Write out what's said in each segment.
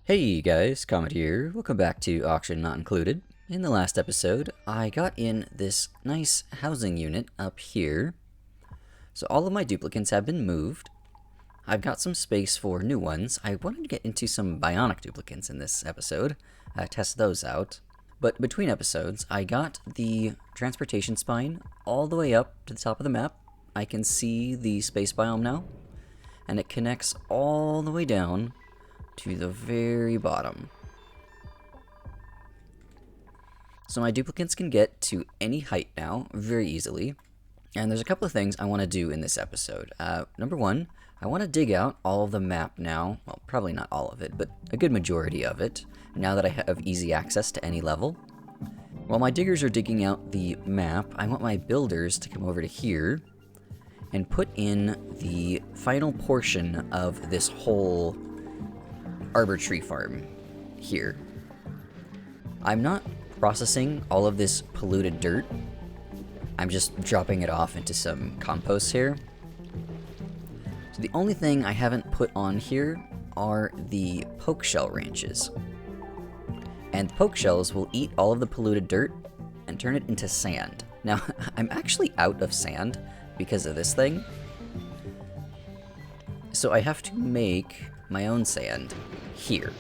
Hey guys, Comet here. Welcome back to Auction Not Included. In the last episode, I got in this nice housing unit up here. So all of my duplicants have been moved. I've got some space for new ones. I wanted to get into some Bionic duplicants in this episode, test those out. But between episodes, I got the transportation spine all the way up to the top of the map. I can see the space biome now, and it connects all the way down to the very bottom. So my duplicants can get to any height now very easily, and there's a couple of things I want to do in this episode. Number one, I want to dig out all of the map now, well, probably not all of it, but a good majority of it, now that I have easy access to any level. While my diggers are digging out the map, I want my builders to come over to here and put in the final portion of this whole Arbor Tree farm here. I'm not processing all of this polluted dirt. I'm just dropping it off into some compost here. So the only thing I haven't put on here are the poke shell ranches. And poke shells will eat all of the polluted dirt and turn it into sand. Now, I'm actually out of sand because of this thing. So I have to make my own sand here,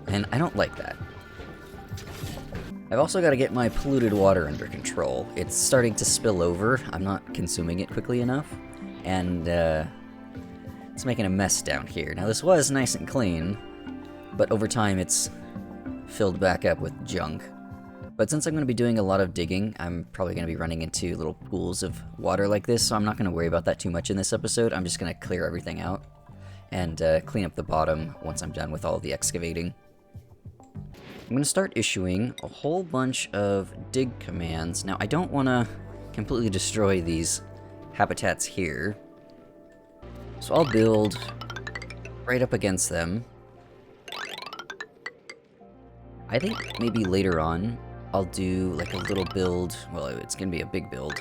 and I don't like that. I've also got to get my polluted water under control. It's starting to spill over. I'm not consuming it quickly enough, and it's making a mess down here. Now this was nice and clean, but over time it's filled back up with junk. But since I'm going to be doing a lot of digging, I'm probably going to be running into little pools of water like this, so I'm not going to worry about that too much in this episode. I'm just going to clear everything out and clean up the bottom once I'm done with all the excavating. I'm going to start issuing a whole bunch of dig commands. Now, I don't want to completely destroy these habitats here, so I'll build right up against them. I think maybe later on I'll do like a little build, well, it's going to be a big build,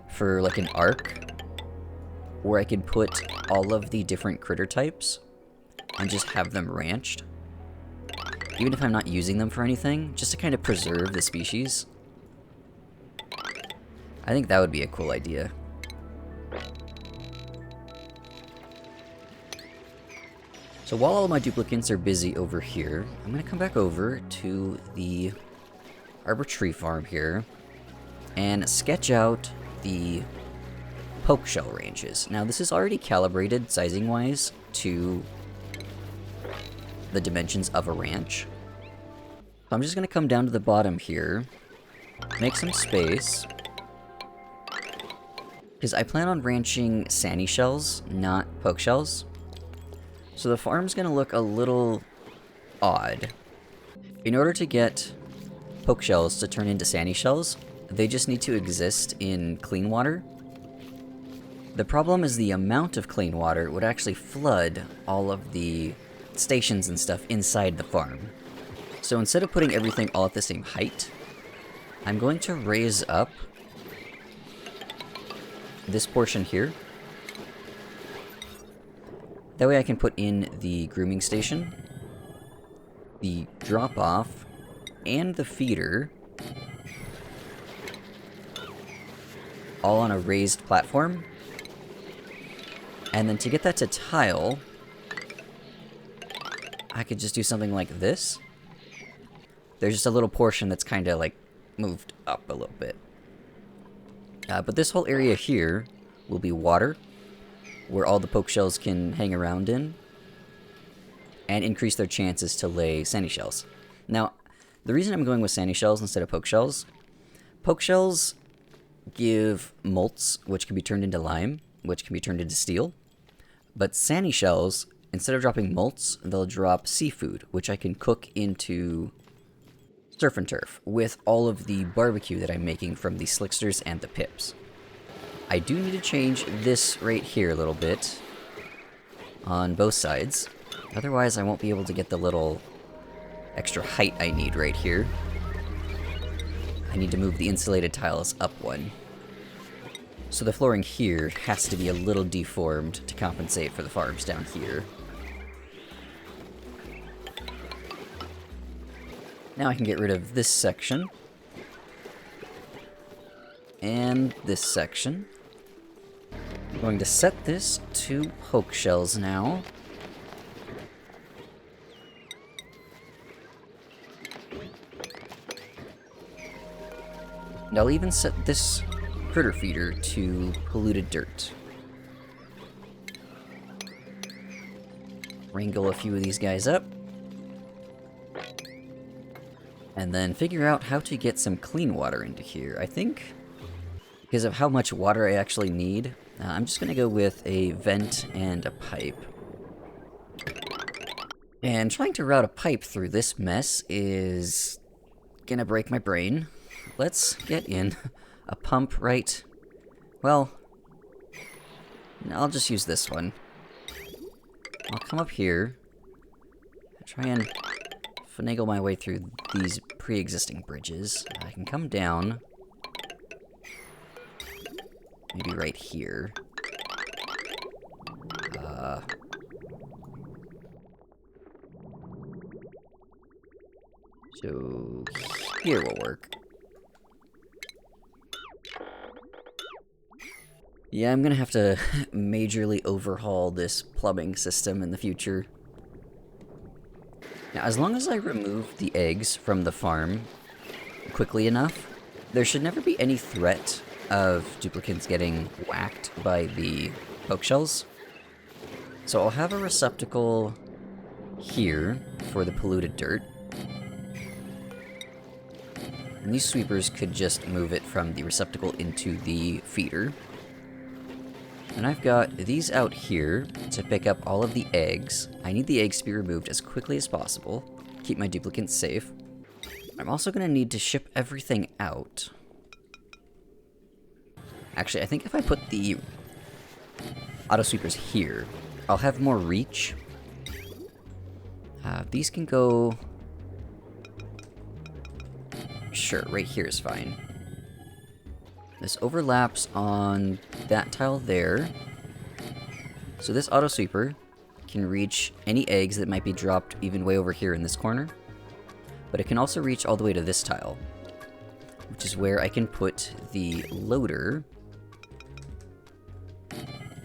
for like an arc where I could put all of the different critter types and just have them ranched. Even if I'm not using them for anything, just to kind of preserve the species. I think that would be a cool idea. So while all of my duplicants are busy over here, I'm going to come back over to the Arbor Tree farm here and sketch out the poke shell ranges. Now this is already calibrated sizing-wise to the dimensions of a ranch. So I'm just going to come down to the bottom here, make some space, because I plan on ranching Sanishells, not poke shells. So the farm's going to look a little odd. In order to get poke shells to turn into Sanishells, they just need to exist in clean water. The problem is the amount of clean water would actually flood all of the stations and stuff inside the farm. So instead of putting everything all at the same height, I'm going to raise up this portion here. That way I can put in the grooming station, the drop-off, and the feeder all on a raised platform. And then to get that to tile, I could just do something like this. There's just a little portion that's kind of like moved up a little bit. But this whole area here will be water, where all the poke shells can hang around in and increase their chances to lay Sanishells. Now, the reason I'm going with Sanishells instead of poke shells give molts, which can be turned into lime, which can be turned into steel. But Sanishells, instead of dropping molts, they'll drop seafood, which I can cook into surf and turf with all of the barbecue that I'm making from the slicksters and the pips. I do need to change this right here a little bit on both sides. Otherwise, I won't be able to get the little extra height I need right here. I need to move the insulated tiles up one. So the flooring here has to be a little deformed to compensate for the farms down here. Now I can get rid of this section. And this section. I'm going to set this to poke shells now. And I'll even set this critter feeder to polluted dirt. Wrangle a few of these guys up. And then figure out how to get some clean water into here. I think, because of how much water I actually need, I'm just going to go with a vent and a pipe. And trying to route a pipe through this mess is gonna break my brain. Let's get in a pump right... Well, I'll just use this one. I'll come up here, try and finagle my way through these pre-existing bridges. I can come down, maybe right here. So here will work. Yeah, I'm gonna have to majorly overhaul this plumbing system in the future. Now, as long as I remove the eggs from the farm quickly enough, there should never be any threat of duplicants getting whacked by the poke shells. So I'll have a receptacle here for the polluted dirt. And these sweepers could just move it from the receptacle into the feeder. And I've got these out here to pick up all of the eggs. I need the eggs to be removed as quickly as possible. Keep my duplicants safe. I'm also going to need to ship everything out. Actually, I think if I put the auto sweepers here, I'll have more reach. These can go... Sure, right here is fine. This overlaps on that tile there. So this auto sweeper can reach any eggs that might be dropped even way over here in this corner. But it can also reach all the way to this tile, which is where I can put the loader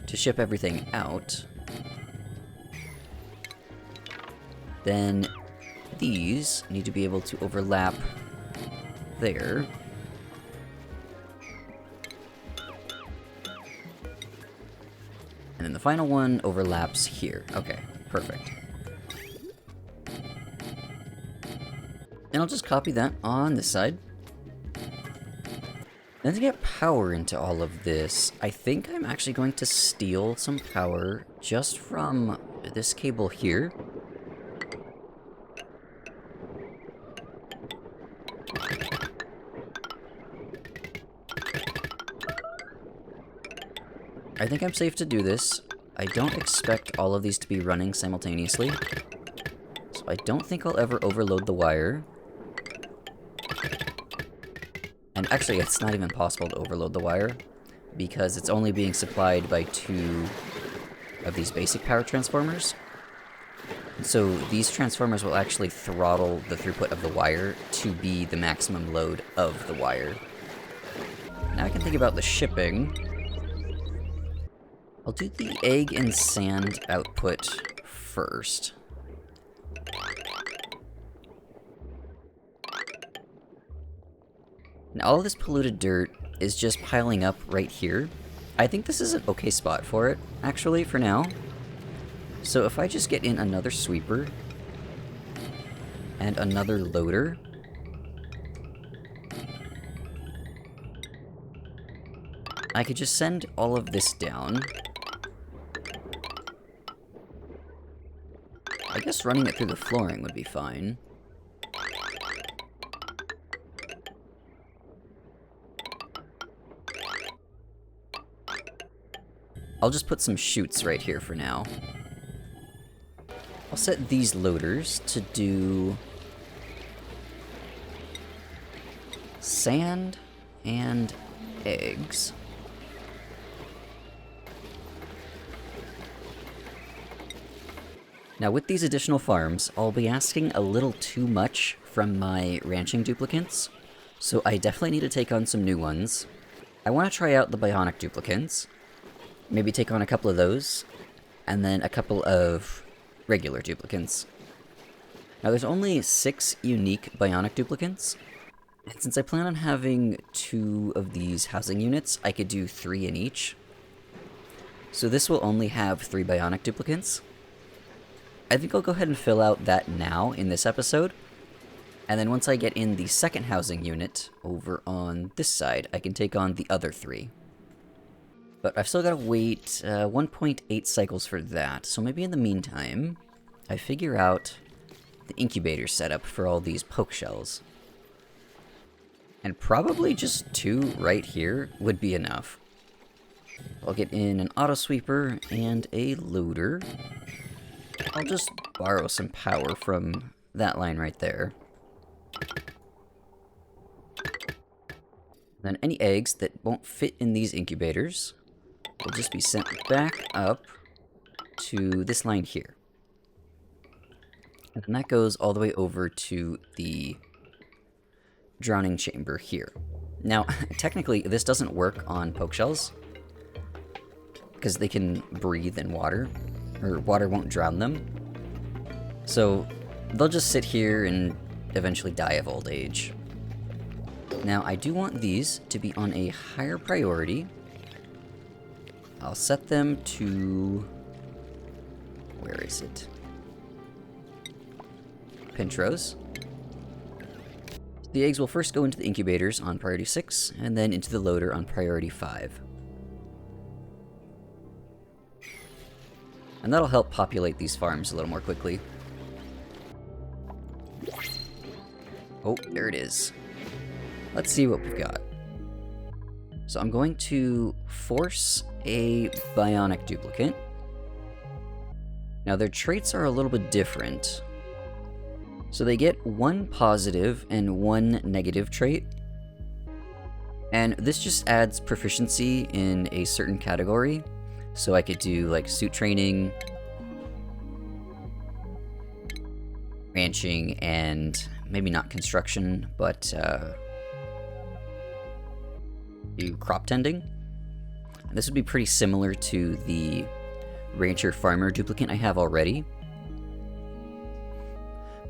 to ship everything out. Then these need to be able to overlap there. And then the final one overlaps here. Okay, perfect. And I'll just copy that on this side. Then to get power into all of this, I think I'm actually going to steal some power just from this cable here. I think I'm safe to do this. I don't expect all of these to be running simultaneously, so I don't think I'll ever overload the wire. And actually, it's not even possible to overload the wire, because it's only being supplied by 2 of these basic power transformers. So these transformers will actually throttle the throughput of the wire to be the maximum load of the wire. Now I can think about the shipping. I'll do the egg and sand output first. Now all of this polluted dirt is just piling up right here. I think this is an okay spot for it, actually, for now. So if I just get in another sweeper and another loader, I could just send all of this down. I guess running it through the flooring would be fine. I'll just put some chutes right here for now. I'll set these loaders to do sand and eggs. Now with these additional farms, I'll be asking a little too much from my ranching duplicants, so I definitely need to take on some new ones. I want to try out the Bionic Duplicants, maybe take on a couple of those, and then a couple of regular Duplicants. Now there's only 6 unique Bionic Duplicants, and since I plan on having 2 of these housing units, I could do 3 in each. So this will only have 3 Bionic Duplicants. I think I'll go ahead and fill out that now in this episode, and then once I get in the second housing unit over on this side, I can take on the other 3. But I've still got to wait 1.8 cycles for that, so maybe in the meantime, I figure out the incubator setup for all these poke shells. And probably just 2 right here would be enough. I'll get in an auto sweeper and a loader. I'll just borrow some power from that line right there. Then any eggs that won't fit in these incubators will just be sent back up to this line here. And that goes all the way over to the drowning chamber here. Now, technically, this doesn't work on poke shells, because they can breathe in water, or water won't drown them. So they'll just sit here and eventually die of old age. Now, I do want these to be on a higher priority. I'll set them to... where is it? Pinch rows. The eggs will first go into the incubators on priority 6, and then into the loader on priority 5. And that'll help populate these farms a little more quickly. Oh, there it is. Let's see what we've got. So I'm going to force a Bionic Duplicant. Now their traits are a little bit different. So they get 1 positive and 1 negative trait. And this just adds proficiency in a certain category. So I could do like suit training, ranching, and maybe not construction, but do crop tending. And this would be pretty similar to the rancher farmer duplicant I have already.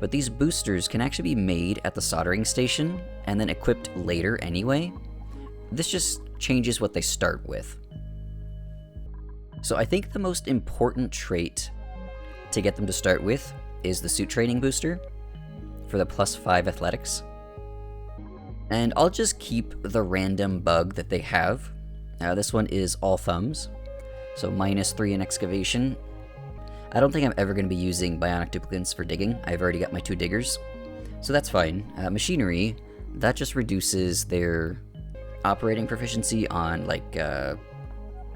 But these boosters can actually be made at the soldering station and then equipped later anyway. This just changes what they start with. So I think the most important trait to get them to start with is the suit training booster for the +5 athletics. And I'll just keep the random bug that they have. This one is all thumbs, so -3 in excavation. I don't think I'm ever going to be using Bionic Duplicants for digging. I've already got my 2 diggers, so that's fine. Machinery, that just reduces their operating proficiency on like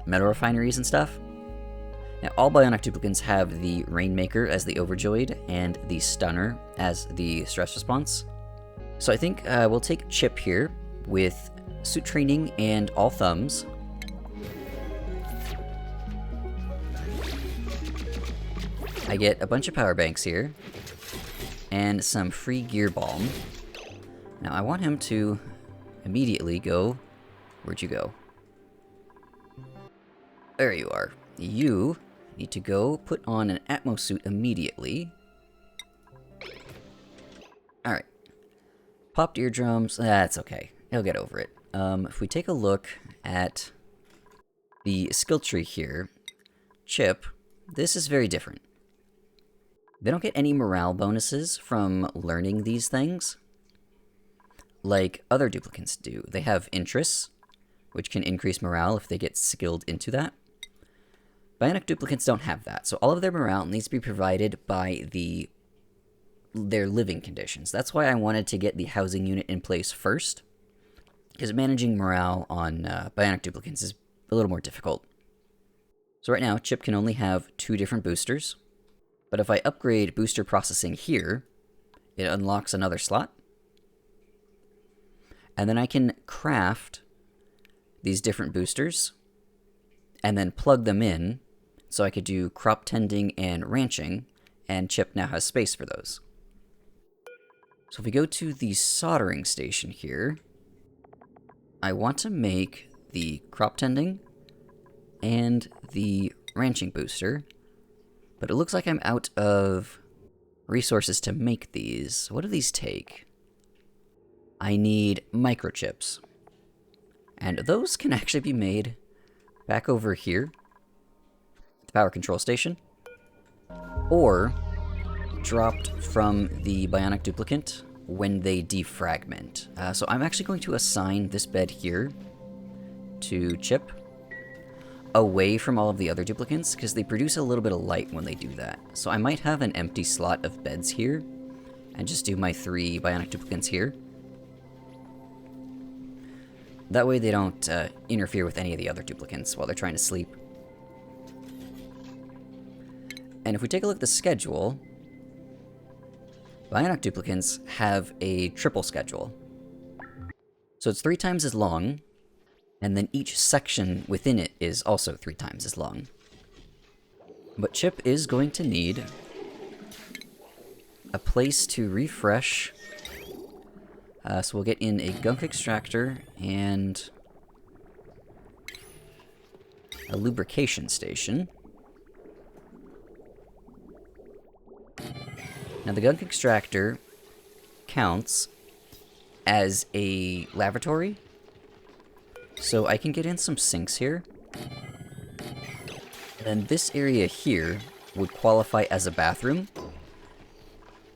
metal refineries and stuff. Now, all Bionic Duplicants have the Rainmaker as the Overjoyed and the Stunner as the stress response. So I think we'll take Chip here with suit training and all thumbs. I get a bunch of power banks here and some free gear balm. Now I want him to immediately go. Where'd you go? There you are. You need to go put on an Atmos suit immediately. Alright. Popped eardrums. That's okay. He'll get over it. If we take a look at the skill tree here, Chip, this is very different. They don't get any morale bonuses from learning these things like other duplicants do. They have interests, which can increase morale if they get skilled into that. Bionic duplicants don't have that, so all of their morale needs to be provided by their living conditions. That's why I wanted to get the housing unit in place first, because managing morale on Bionic duplicants is a little more difficult. So right now, Chip can only have 2 different boosters, but if I upgrade booster processing here, it unlocks another slot. And then I can craft these different boosters and then plug them in, so I could do crop tending and ranching, and Chip now has space for those. So if we go to the soldering station here, I want to make the crop tending and the ranching booster, but it looks like I'm out of resources to make these. What do these take? I need microchips, and those can actually be made back over here, the power control station, or dropped from the Bionic Duplicant when they defragment. So I'm actually going to assign this bed here to Chip, away from all of the other duplicants, because they produce a little bit of light when they do that. So I might have an empty slot of beds here, and just do my 3 Bionic Duplicants here. That way they don't interfere with any of the other duplicants while they're trying to sleep. And if we take a look at the schedule, Bionic Duplicants have a triple schedule. So it's 3 times as long, and then each section within it is also 3 times as long. But Chip is going to need a place to refresh. So we'll get in a gunk extractor and a lubrication station. Now the gunk extractor counts as a lavatory, so I can get in some sinks here. Then this area here would qualify as a bathroom.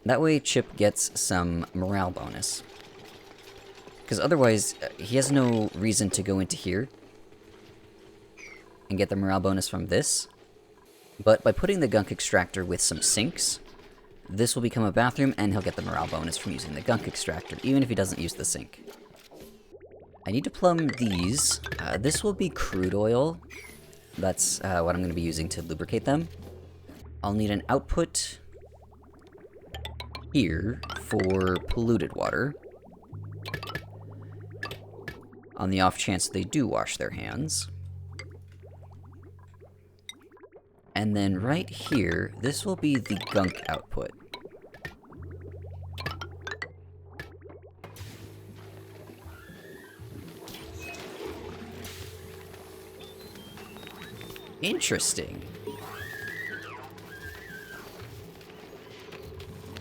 That way Chip gets some morale bonus. Because otherwise, he has no reason to go into here and get the morale bonus from this. But by putting the gunk extractor with some sinks, this will become a bathroom, and he'll get the morale bonus from using the gunk extractor, even if he doesn't use the sink. I need to plumb these. This will be crude oil. That's what I'm going to be using to lubricate them. I'll need an output here for polluted water, on the off chance they do wash their hands. And then right here, this will be the gunk output. Interesting.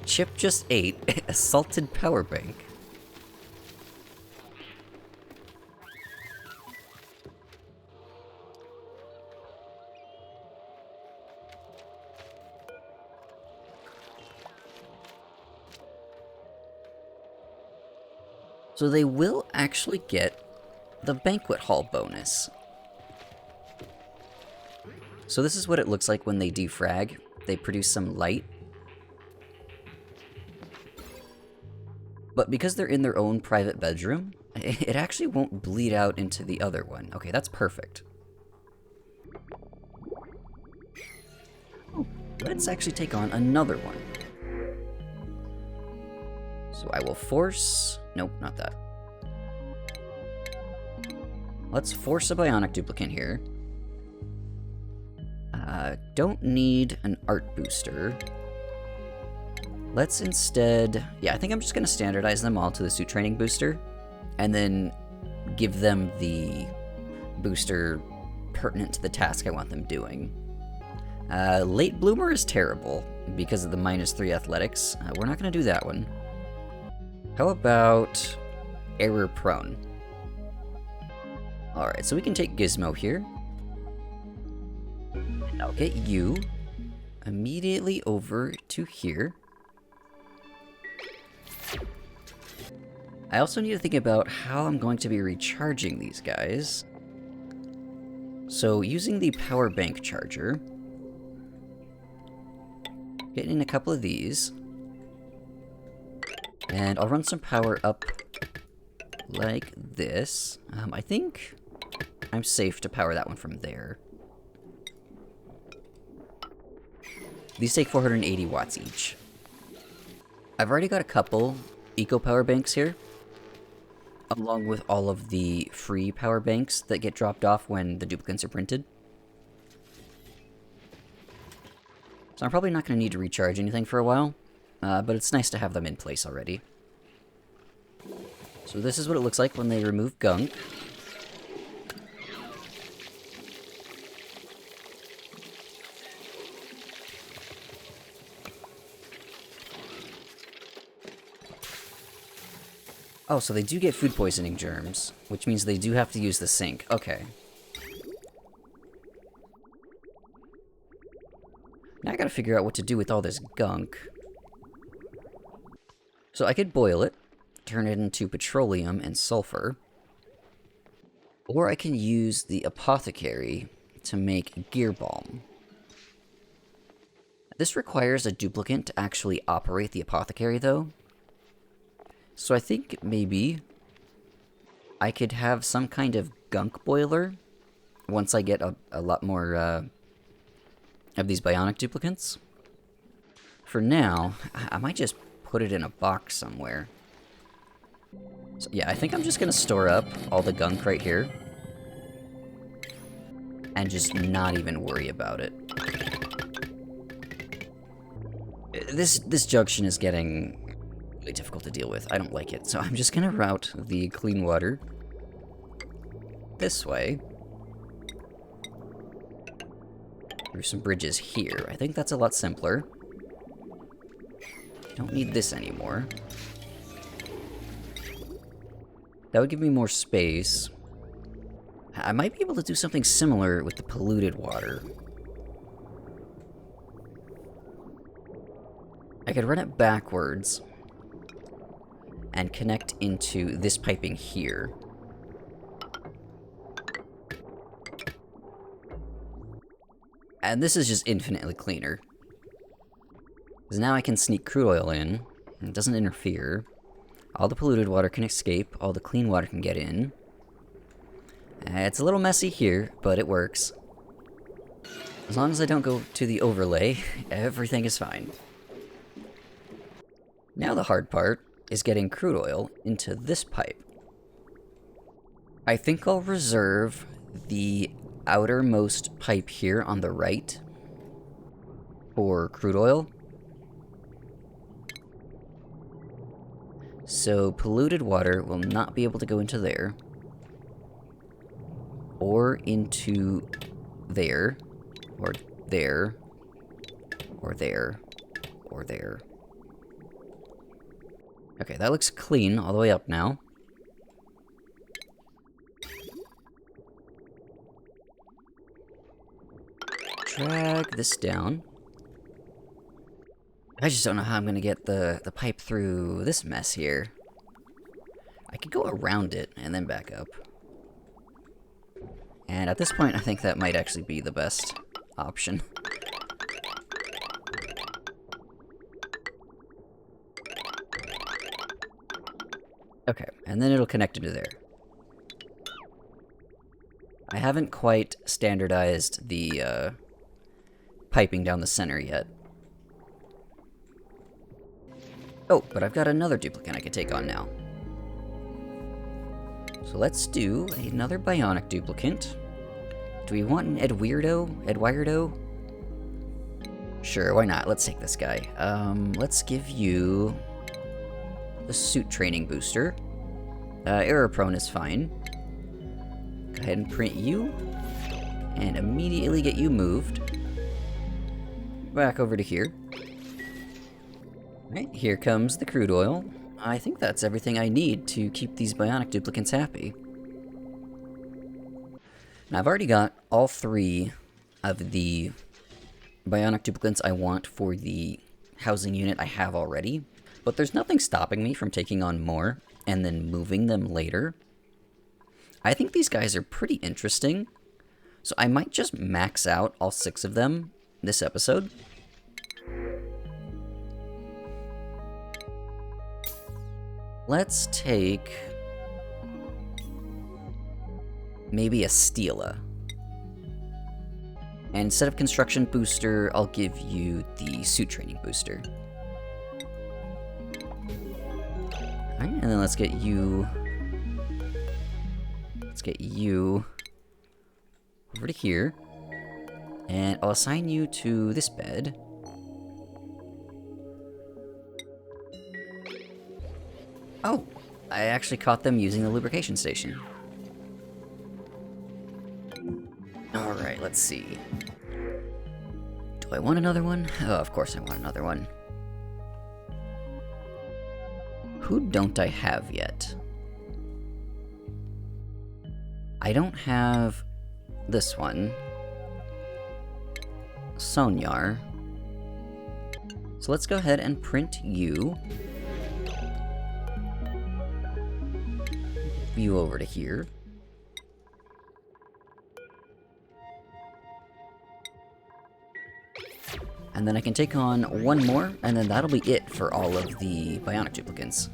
Chip just ate a salted power bank. So they will actually get the banquet hall bonus. So this is what it looks like when they defrag. They produce some light. But because they're in their own private bedroom, it actually won't bleed out into the other one. Okay, that's perfect. Let's actually take on another one. So I will force... Nope, not that. Let's force a Bionic Duplicant here. Don't need an art booster. Let's instead... Yeah, I think I'm just going to standardize them all to the suit training booster, and then give them the booster pertinent to the task I want them doing. Late Bloomer is terrible because of the -3 athletics. We're not going to do that one. How about Error Prone? Alright, so we can take Gizmo here. And I'll get you immediately over to here. I also need to think about how I'm going to be recharging these guys. So using the power bank charger, getting a couple of these, and I'll run some power up like this. I think I'm safe to power that one from there. These take 480 watts each. I've already got a couple eco power banks here, along with all of the free power banks that get dropped off when the duplicants are printed. So I'm probably not going to need to recharge anything for a while, but it's nice to have them in place already. So this is what it looks like when they remove gunk. Oh, so they do get food poisoning germs, which means they do have to use the sink. Okay. Now I gotta figure out what to do with all this gunk. So I could boil it, turn it into petroleum and sulfur. Or I can use the apothecary to make gear balm. This requires a duplicant to actually operate the apothecary, though. So I think maybe I could have some kind of gunk boiler once I get a lot more of these bionic duplicants. For now, I might just put it in a box somewhere. So yeah, I think I'm just gonna store up all the gunk right here. And just not even worry about it. This junction is getting really difficult to deal with. I don't like it. So I'm just gonna route the clean water this way. Through some bridges here. I think that's a lot simpler. Don't need this anymore. That would give me more space. I might be able to do something similar with the polluted water. I could run it backwards and connect into this piping here. And this is just infinitely cleaner. Because now I can sneak crude oil in, and it doesn't interfere. All the polluted water can escape, all the clean water can get in. It's a little messy here, but it works. As long as I don't go to the overlay, everything is fine. Now the hard part is getting crude oil into this pipe. I think I'll reserve the outermost pipe here on the right for crude oil. So polluted water will not be able to go into there. Or into there. Or there. Or there. Or there. Okay, that looks clean all the way up now. Drag this down. I just don't know how I'm gonna get the pipe through this mess here. I could go around it and then back up. And at this point, I think that might actually be the best option. Okay, and then it'll connect into there. I haven't quite standardized the piping down the center yet. Oh, but I've got another duplicant I can take on now. So let's do another bionic duplicant. Do we want an Edwirdo? Sure, why not? Let's take this guy. Let's give you the suit training booster. Error prone is fine. Go ahead and print you. And immediately get you moved. Back over to here. Right, here comes the crude oil. I think that's everything I need to keep these bionic duplicants happy. Now I've already got all 3 of the bionic duplicants I want for the housing unit I have already, but there's nothing stopping me from taking on more and then moving them later. I think these guys are pretty interesting, so I might just max out all 6 of them this episode. Let's take maybe a Stela. And instead of construction booster, I'll give you the suit training booster. Alright, and then let's get you over to here. And I'll assign you to this bed. Oh, I actually caught them using the lubrication station. Alright, let's see. Do I want another one? Oh, of course I want another one. Who don't I have yet? I don't have this one. Sonyar. So let's go ahead and print you. You over to here. And then I can take on one more, and then that'll be it for all of the Bionic Duplicants.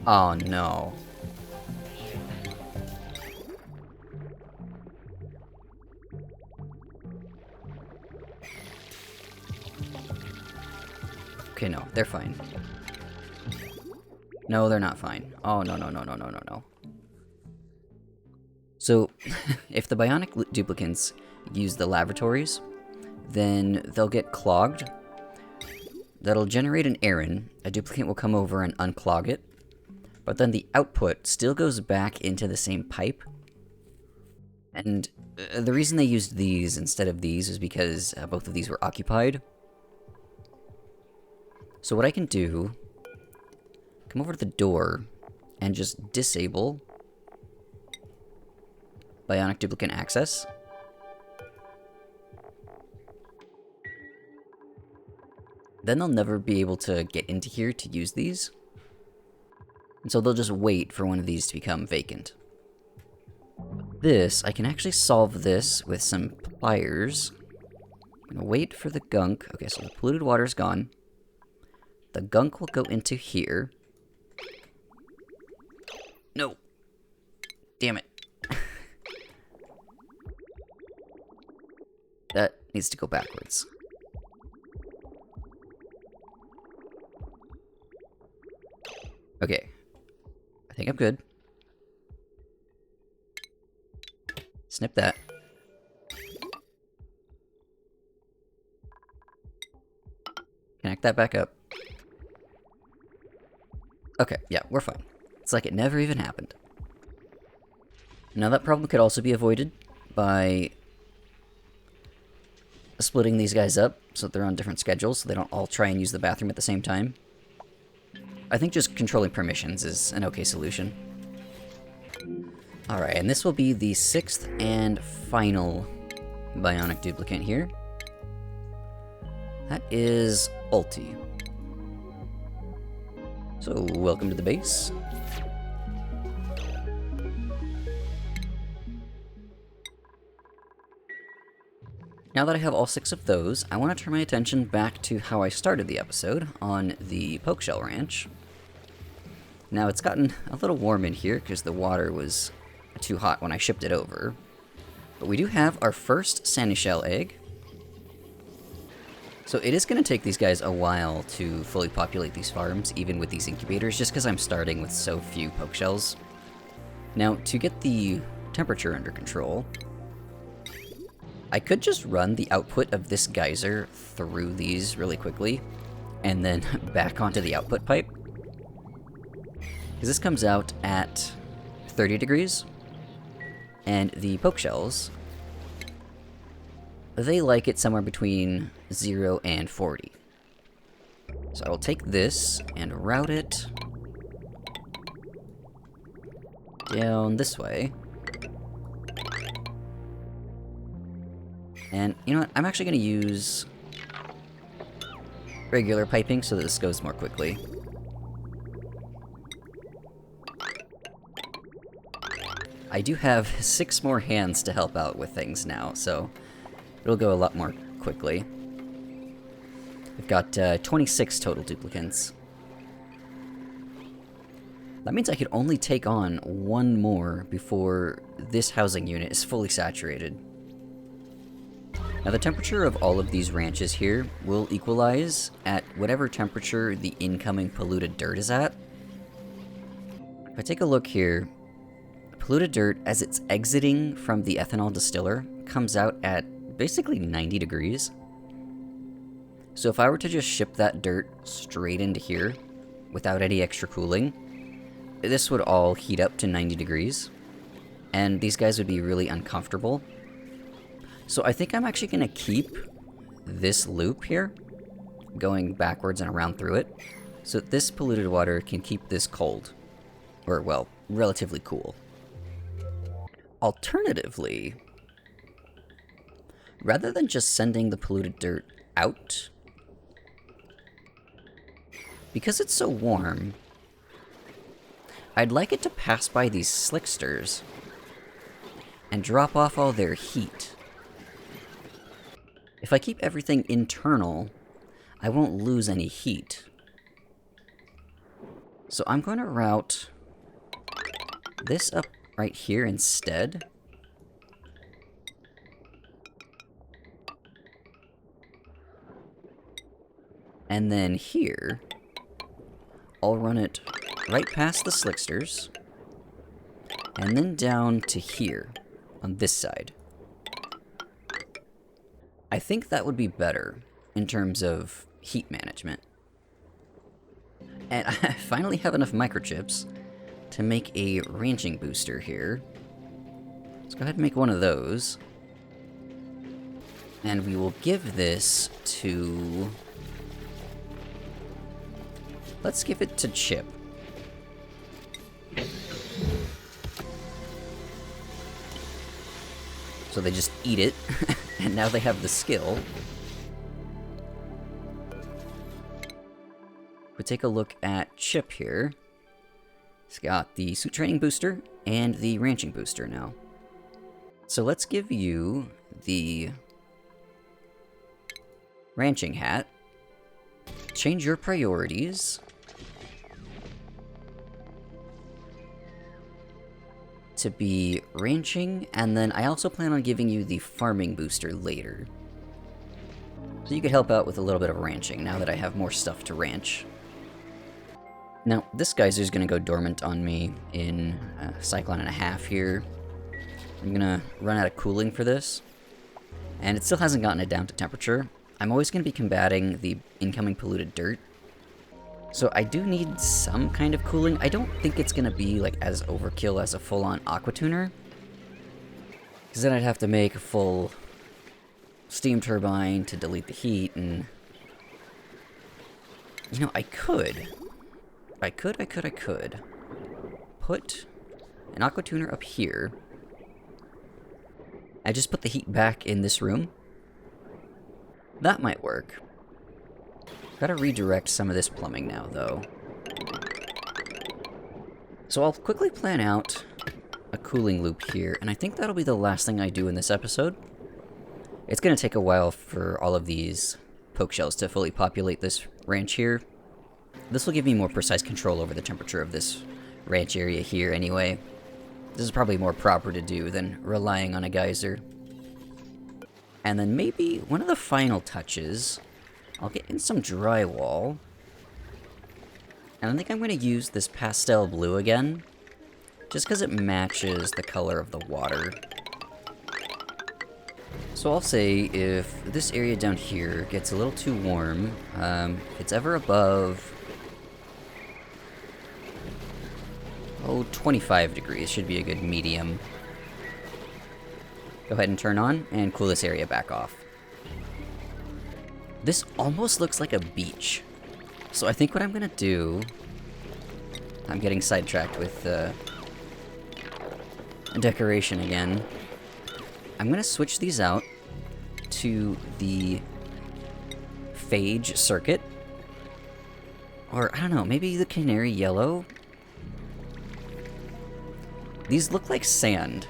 Oh no. Okay, no, they're fine. No, they're not fine. Oh, no, no, no, no, no, no, no. So, if the Bionic Duplicants use the laboratories, then they'll get clogged. That'll generate an errand. A duplicant will come over and unclog it. But then the output still goes back into the same pipe. And the reason they used these instead of these is because both of these were occupied. So what I can do, come over to the door and just disable Bionic Duplicant access. Then they'll never be able to get into here to use these. And so they'll just wait for one of these to become vacant. This, I can actually solve this with some pliers. I'm gonna wait for the gunk. Okay, so the polluted water's gone. The gunk will go into here. No. Damn it. That needs to go backwards. Okay. I think I'm good. Snip that. Connect that back up. Okay, yeah, we're fine. It's like it never even happened. Now that problem could also be avoided by splitting these guys up so that they're on different schedules so they don't all try and use the bathroom at the same time. I think just controlling permissions is an okay solution. Alright, and this will be the 6th and final Bionic Duplicant here. That is Ulti. So, welcome to the base. Now that I have all 6 of those, I want to turn my attention back to how I started the episode on the Pokeshell Ranch. Now, it's gotten a little warm in here because the water was too hot when I shipped it over. But we do have our first Sanishell egg. So it is going to take these guys a while to fully populate these farms, even with these incubators, just because I'm starting with so few Pokeshells. Now, to get the temperature under control, I could just run the output of this geyser through these really quickly, and then back onto the output pipe. Because this comes out at 30 degrees, and the Pokeshells, they like it somewhere between 0 and 40. So I will take this and route it down this way. And you know what? I'm actually going to use regular piping so that this goes more quickly. I do have 6 more hands to help out with things now, so it'll go a lot more quickly. We've got 26 total duplicants. That means I could only take on 1 more before this housing unit is fully saturated. Now the temperature of all of these ranches here will equalize at whatever temperature the incoming polluted dirt is at. If I take a look here, polluted dirt, as it's exiting from the ethanol distiller, comes out at basically 90 degrees. So if I were to just ship that dirt straight into here, without any extra cooling, this would all heat up to 90 degrees, and these guys would be really uncomfortable. So I think I'm actually going to keep this loop here, going backwards and around through it, so that this polluted water can keep this cold. Or, well, relatively cool. Alternatively, rather than just sending the polluted dirt out, because it's so warm, I'd like it to pass by these slicksters and drop off all their heat. If I keep everything internal, I won't lose any heat. So I'm going to route this up right here instead. And then here, I'll run it right past the slicksters, and then down to here, on this side. I think that would be better in terms of heat management. And I finally have enough microchips to make a ranching booster here. Let's go ahead and make one of those. And we will give this to... let's give it to Chip. So they just eat it, and now they have the skill. But take a look at Chip here. He's got the suit training booster and the ranching booster now. So let's give you the ranching hat. Change your priorities to be ranching, and then I also plan on giving you the farming booster later. So you could help out with a little bit of ranching now that I have more stuff to ranch. Now, this geyser's gonna go dormant on me in a cyclone and a half here. I'm gonna run out of cooling for this, and it still hasn't gotten it down to temperature. I'm always gonna be combating the incoming polluted dirt, so I do need some kind of cooling. I don't think it's gonna be like as overkill as a full-on aqua tuner, because then I'd have to make a full steam turbine to delete the heat, and you know, I could put an aqua tuner up here. I just put the heat back in this room. That might work. Gotta redirect some of this plumbing now, though. So I'll quickly plan out a cooling loop here, and I think that'll be the last thing I do in this episode. It's gonna take a while for all of these poke shells to fully populate this ranch here. This will give me more precise control over the temperature of this ranch area here anyway. This is probably more proper to do than relying on a geyser. And then maybe one of the final touches, I'll get in some drywall. And I think I'm going to use this pastel blue again, just because it matches the color of the water. So I'll say if this area down here gets a little too warm, if it's ever above 25 degrees should be a good medium. Go ahead and turn on and cool this area back off. This almost looks like a beach. So I think what I'm gonna do... I'm getting sidetracked with decoration again. I'm gonna switch these out to the phage circuit. Or, I don't know, maybe the canary yellow? These look like sand.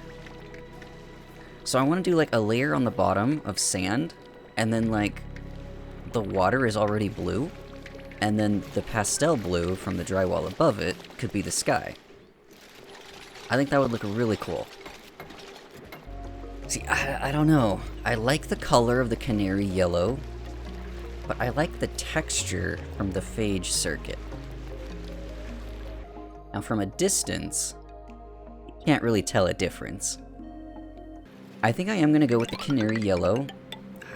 So I want to do like a layer on the bottom of sand, and then like the water is already blue, and then the pastel blue from the drywall above it could be the sky. I think that would look really cool. See, I don't know. I like the color of the canary yellow, but I like the texture from the phage circuit. Now from a distance, you can't really tell a difference. I think I am going to go with the canary yellow.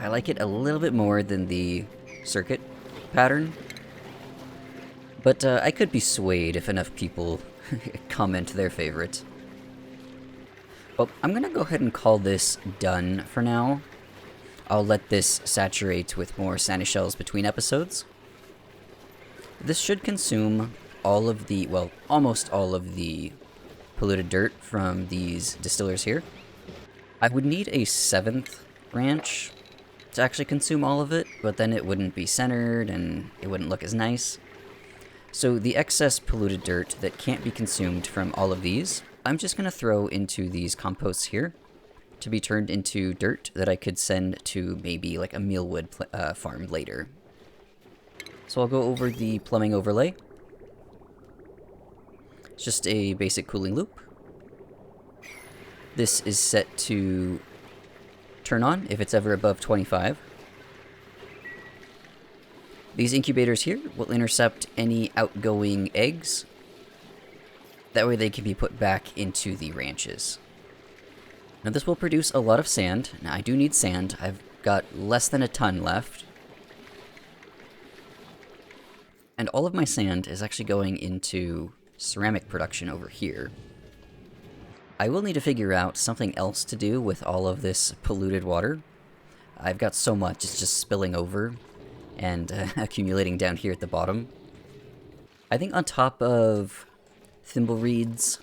I like it a little bit more than the circuit pattern. But I could be swayed if enough people comment their favorite. Well, I'm gonna go ahead and call this done for now. I'll let this saturate with more Sanishells between episodes. This should consume all of the, well, almost all of the polluted dirt from these distillers here. I would need a 7th ranch to actually consume all of it, but then it wouldn't be centered and it wouldn't look as nice. So the excess polluted dirt that can't be consumed from all of these, I'm just going to throw into these composts here to be turned into dirt that I could send to maybe like a mealwood farm later. So I'll go over the plumbing overlay. It's just a basic cooling loop. This is set to turn on if it's ever above 25. These incubators here will intercept any outgoing eggs. That way they can be put back into the ranches. Now this will produce a lot of sand. Now I do need sand. I've got less than a ton left. And all of my sand is actually going into ceramic production over here. I will need to figure out something else to do with all of this polluted water. I've got so much, it's just spilling over and accumulating down here at the bottom. I think on top of thimblereeds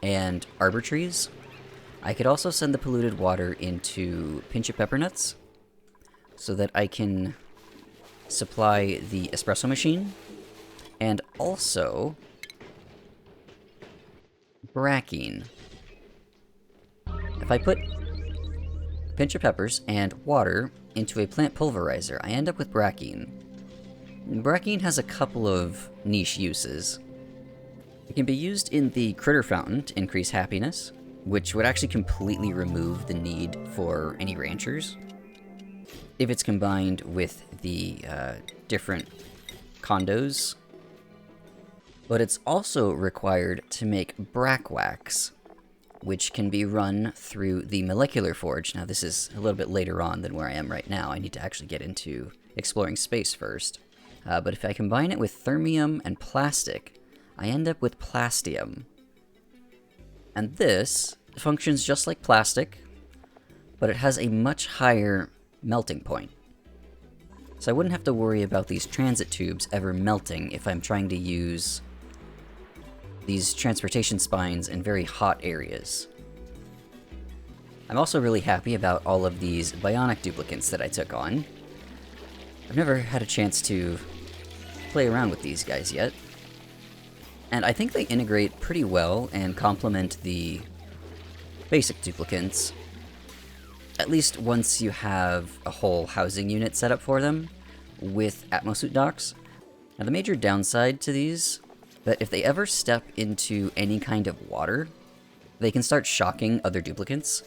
and arbor trees, I could also send the polluted water into pinch of pepper nuts so that I can supply the espresso machine, and also brackine. If I put a pinch of peppers and water into a plant pulverizer, I end up with brackine. Brackine has a couple of niche uses. It can be used in the critter fountain to increase happiness, which would actually completely remove the need for any ranchers. If it's combined with the different condos. But it's also required to make brack wax, which can be run through the molecular forge. Now this is a little bit later on than where I am right now. I need to actually get into exploring space first. But if I combine it with thermium and plastic, I end up with plastium. And this functions just like plastic, but it has a much higher melting point. So I wouldn't have to worry about these transit tubes ever melting if I'm trying to use these transportation spines in very hot areas. I'm also really happy about all of these Bionic duplicants that I took on. I've never had a chance to play around with these guys yet. And I think they integrate pretty well and complement the basic duplicants. At least once you have a whole housing unit set up for them with atmosuit docks. Now the major downside to these, that if they ever step into any kind of water, they can start shocking other duplicants.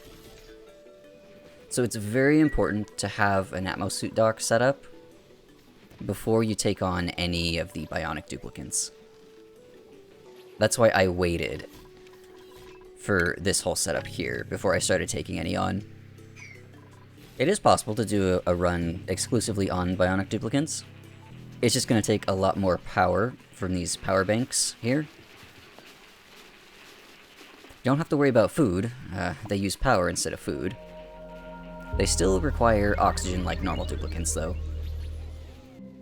So it's very important to have an atmosuit dock set up before you take on any of the Bionic duplicants. That's why I waited for this whole setup here before I started taking any on. It is possible to do a run exclusively on Bionic duplicants. It's just going to take a lot more power from these power banks here. You don't have to worry about food. They use power instead of food. They still require oxygen like normal duplicants, though.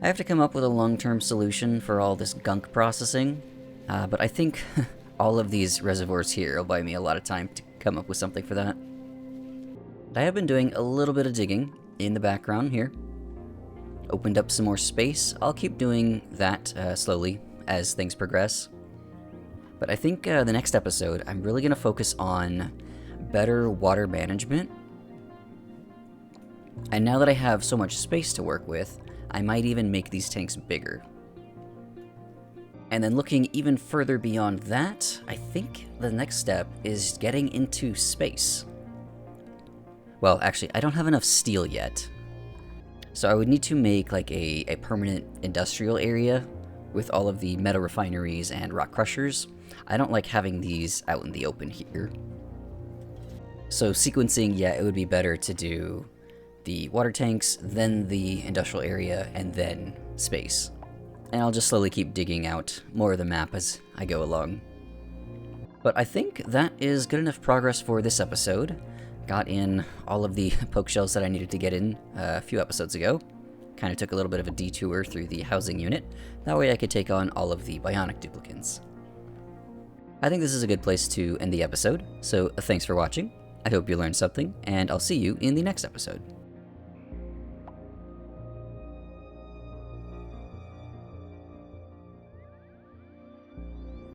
I have to come up with a long-term solution for all this gunk processing, but I think all of these reservoirs here will buy me a lot of time to come up with something for that. I have been doing a little bit of digging in the background here. Opened up some more space. I'll keep doing that slowly as things progress. But I think the next episode, I'm really going to focus on better water management. And now that I have so much space to work with, I might even make these tanks bigger. And then looking even further beyond that, I think the next step is getting into space. Well, actually, I don't have enough steel yet. So I would need to make like a permanent industrial area with all of the metal refineries and rock crushers. I don't like having these out in the open here. So sequencing, yeah, it would be better to do the water tanks, then the industrial area, and then space. and I'll just slowly keep digging out more of the map as I go along. But I think that is good enough progress for this episode. Got in all of the poke shells that I needed to get in a few episodes ago. Kind of took a little bit of a detour through the housing unit. That way I could take on all of the Bionic Duplicants. I think this is a good place to end the episode, so thanks for watching. I hope you learned something, and I'll see you in the next episode.